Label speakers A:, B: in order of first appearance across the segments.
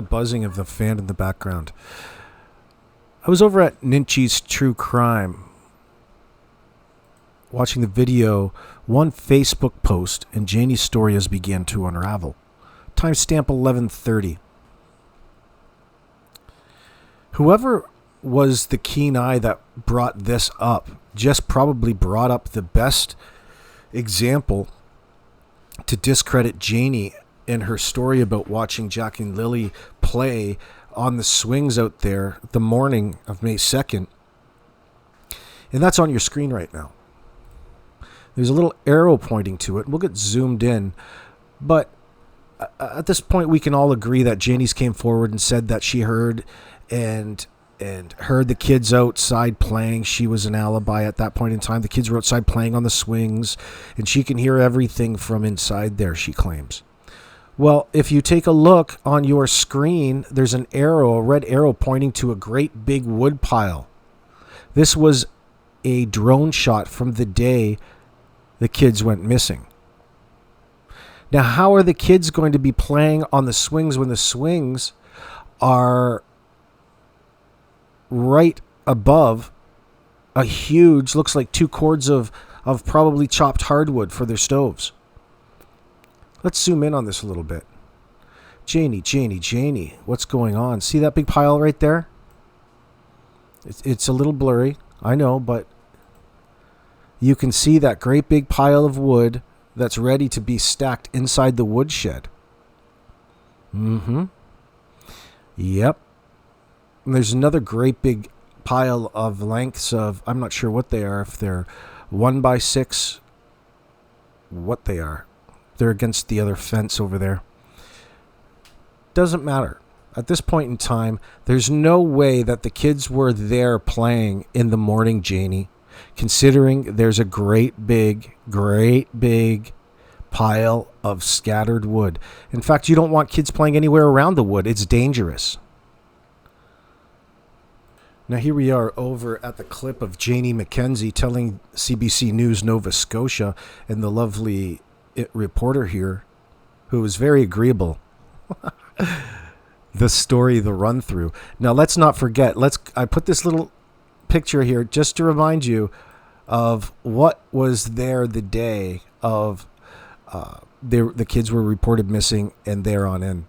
A: The buzzing of the fan in the background. I was over at Ninchi's True Crime watching the video, one Facebook post, and Janie's story has begun to unravel. Timestamp 11:30. Whoever was the keen eye that brought this up just probably brought up the best example to discredit Janie and her story about watching Jack and Lily play on the swings out there the morning of May 2nd. And that's on your screen right now. There's a little arrow pointing to it. We'll get zoomed in. But at this point, we can all agree that Janie's came forward and said that she heard and heard the kids outside playing. She was an alibi at that point in time. The kids were outside playing on the swings, and she can hear everything from inside there, she claims. Well, if you take a look on your screen, there's an arrow, a red arrow pointing to a great big wood pile. This was a drone shot from the day the kids went missing. Now, how are the kids going to be playing on the swings when the swings are right above a huge, looks like 2 cords of probably chopped hardwood for their stoves? Let's zoom in on this a little bit. Janie, what's going on? See that big pile right there? It's a little blurry, I know, but you can see that great big pile of wood that's ready to be stacked inside the woodshed. Yep. And there's another great big pile of lengths of, I'm not sure what they are, if they're 1x6, what they are. They're against the other fence over there. Doesn't matter. At this point in time, there's no way that the kids were there playing in the morning, Janie, considering there's a great big pile of scattered wood. In fact, you don't want kids playing anywhere around the wood. It's dangerous. Now here we are over at the clip of Janie McKenzie telling CBC News Nova Scotia and the lovely reporter here, who was very agreeable, the story, the run through. Now let's not forget, I put this little picture here just to remind you of what was there the day of the kids were reported missing and there on in.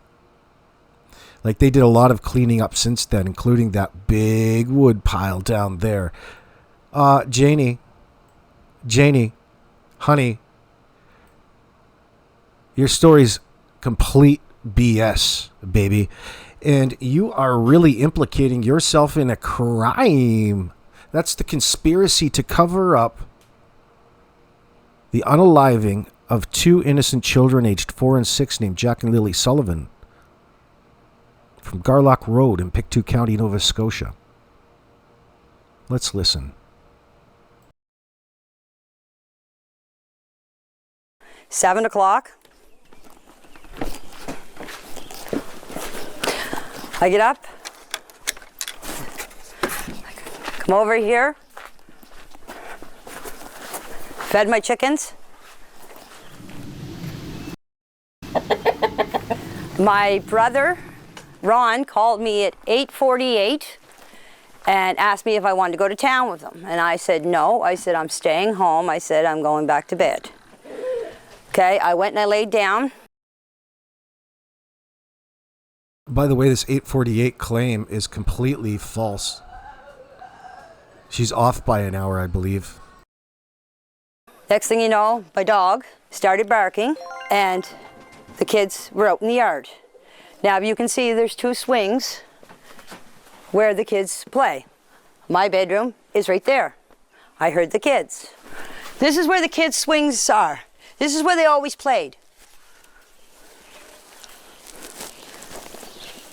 A: Like, they did a lot of cleaning up since then, including that big wood pile down there. Janie, honey, your story's complete BS, baby. And you are really implicating yourself in a crime. That's the conspiracy to cover up the unaliving of 2 innocent children aged 4 and 6 named Jack and Lily Sullivan from Garlock Road in Pictou County, Nova Scotia. Let's listen.
B: 7 o'clock. I get up, come over here, fed my chickens. My brother, Ron, called me at 8:48 and asked me if I wanted to go to town with him. And I said no. I said I'm staying home. I said I'm going back to bed. Okay, I went and I laid down.
A: By the way, this 8:48 claim is completely false. She's off by an hour, I believe.
B: Next thing you know, my dog started barking and the kids were out in the yard. Now you can see there's 2 swings where the kids play. My bedroom is right there. I heard the kids. This is where the kids' swings are. This is where they always played.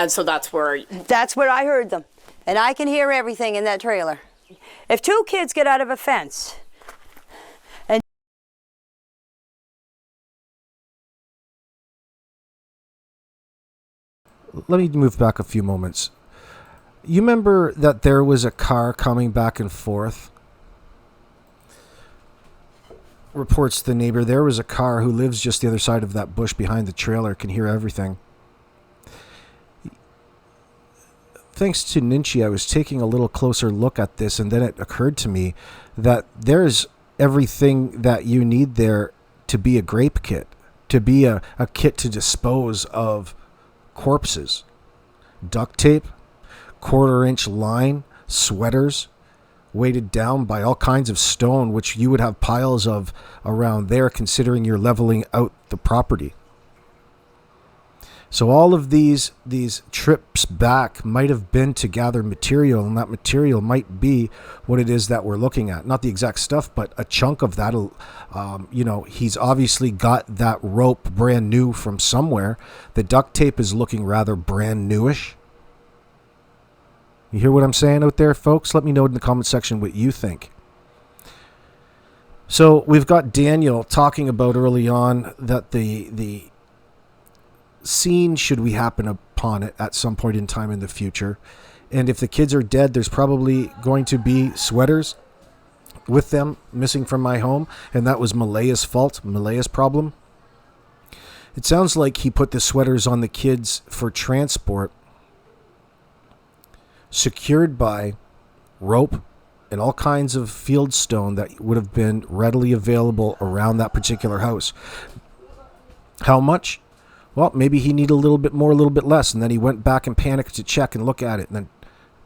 C: And so that's where
B: I heard them. And I can hear everything in that trailer. If 2 kids get out of a fence and
A: let me move back a few moments. You remember that there was a car coming back and forth? Reports the neighbor, there was a car who lives just the other side of that bush behind the trailer, can hear everything. thanks to Ninchi, I was taking a little closer look at this, and then it occurred to me that there's everything that you need there to be a grape kit, to be a kit to dispose of corpses. Duct tape, 1/4-inch line, sweaters, weighted down by all kinds of stone, which you would have piles of around there, considering you're leveling out the property. So all of these trips back might have been to gather material, and that material might be what it is that we're looking at. Not the exact stuff, but a chunk of that. He's obviously got that rope brand new from somewhere. The duct tape is looking rather brand newish. You hear what I'm saying out there, folks? Let me know in the comment section what you think. So we've got Daniel talking about early on that the scene, should we happen upon it at some point in time in the future, and if the kids are dead, there's probably going to be sweaters with them missing from my home, and that was Malaya's fault, Malaya's problem. It sounds like he put the sweaters on the kids for transport, secured by rope and all kinds of field stone that would have been readily available around that particular house. How much? Well, maybe he needed a little bit more, a little bit less, and then he went back and panicked to check and look at it and then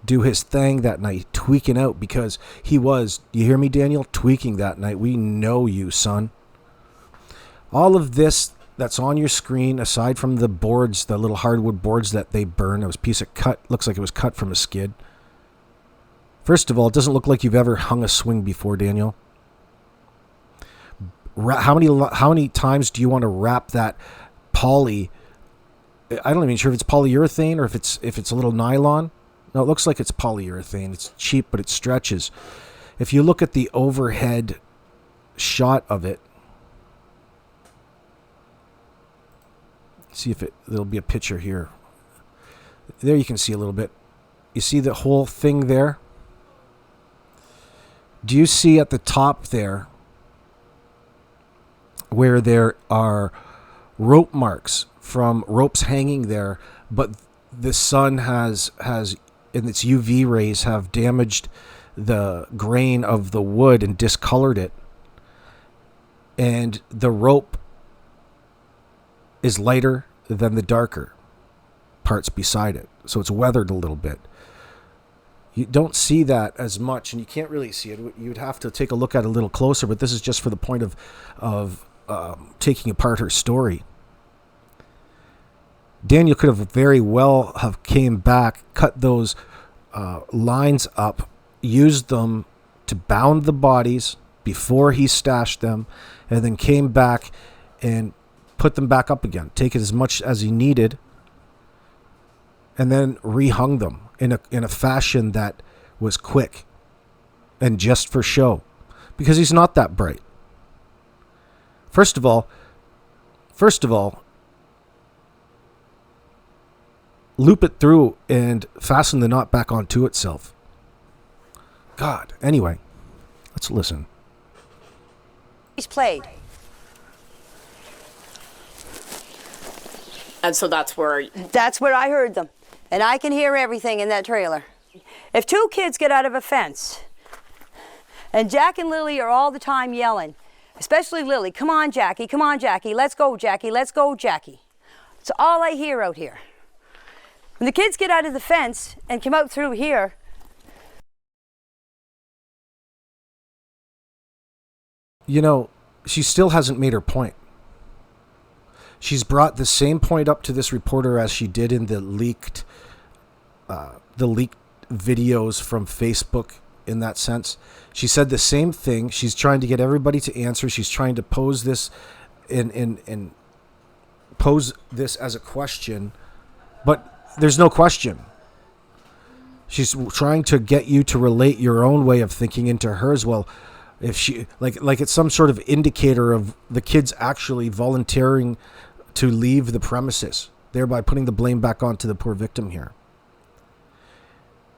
A: do his thing that night, tweaking out, because he was, you hear me, Daniel, tweaking that night. We know you, son. All of this that's on your screen, aside from the boards, the little hardwood boards that they burned, it was a piece of cut, looks like it was cut from a skid. First of all, it doesn't look like you've ever hung a swing before, Daniel. How many times do you want to wrap that poly? I don't even sure if it's polyurethane or if it's a little nylon. No, it looks like it's polyurethane. It's cheap, but it stretches. If you look at the overhead shot of it, see if there'll be a picture here. There you can see a little bit. You see the whole thing there? Do you see at the top there where there are rope marks from ropes hanging there, but the sun has in its UV rays have damaged the grain of the wood and discolored it, and the rope is lighter than the darker parts beside it, so it's weathered a little bit. You don't see that as much, and you can't really see it. You'd have to take a look at it a little closer, but this is just for the point of taking apart her story. Daniel could have very well have came back, cut those lines up, used them to bound the bodies before he stashed them, and then came back and put them back up again, take it as much as he needed, and then rehung them in a fashion that was quick and just for show, because he's not that bright. First of all, loop it through and fasten the knot back onto itself. God. Anyway, let's listen.
B: He's played.
C: And so that's where
B: I heard them. And I can hear everything in that trailer. If two kids get out of a fence, and Jack and Lily are all the time yelling, especially Lily, come on, Jackie, let's go, Jackie, let's go, Jackie. It's all I hear out here. When the kids get out of the fence and come out through here,
A: you know, she still hasn't made her point. She's brought the same point up to this reporter as she did in the leaked videos from Facebook. In that sense, she said the same thing. She's trying to get everybody to answer. She's trying to pose this pose this as a question, but there's no question. She's trying to get you to relate your own way of thinking into hers. Well, if she like it's some sort of indicator of the kids actually volunteering to leave the premises, thereby putting the blame back onto the poor victim here.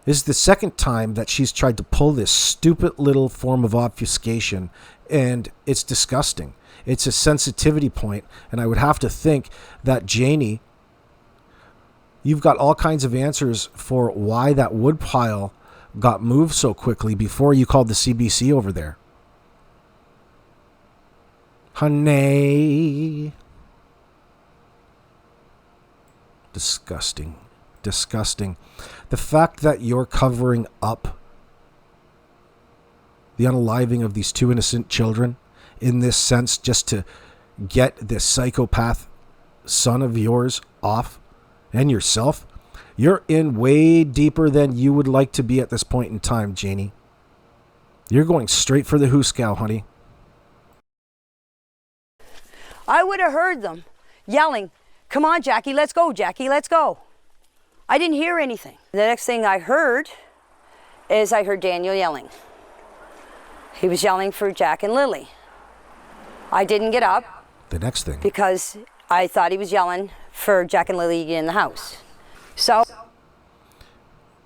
A: This is the second time that she's tried to pull this stupid little form of obfuscation, and it's disgusting. It's a sensitivity point, and I would have to think that Janie You've got all kinds of answers for why that wood pile got moved so quickly before you called the CBC over there. Honey. Disgusting. Disgusting. The fact that you're covering up the unaliving of these two innocent children in this sense just to get this psychopath son of yours off and yourself, you're in way deeper than you would like to be at this point in time, Janie. You're going straight for the hooskow, honey.
B: I would have heard them yelling, "Come on, Jackie, let's go, Jackie, let's go." I didn't hear anything. The next thing I heard is I heard Daniel yelling. He was yelling for Jack and Lily. I didn't get up.
A: The next thing.
B: Because I thought he was yelling for Jack and Lily in the house. So.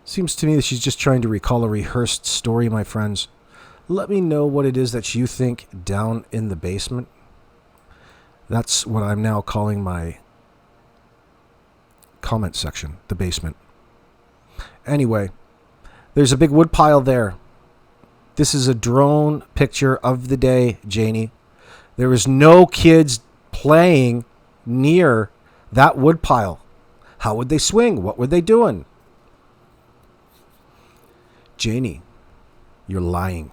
A: Seems to me that she's just trying to recall a rehearsed story, my friends. Let me know what it is that you think down in the basement. That's what I'm now calling my comment section, the basement. Anyway, there's a big wood pile there. This is a drone picture of the day, Janie. There was no kids playing near that wood pile. How would they swing? What were they doing? Janie, you're lying.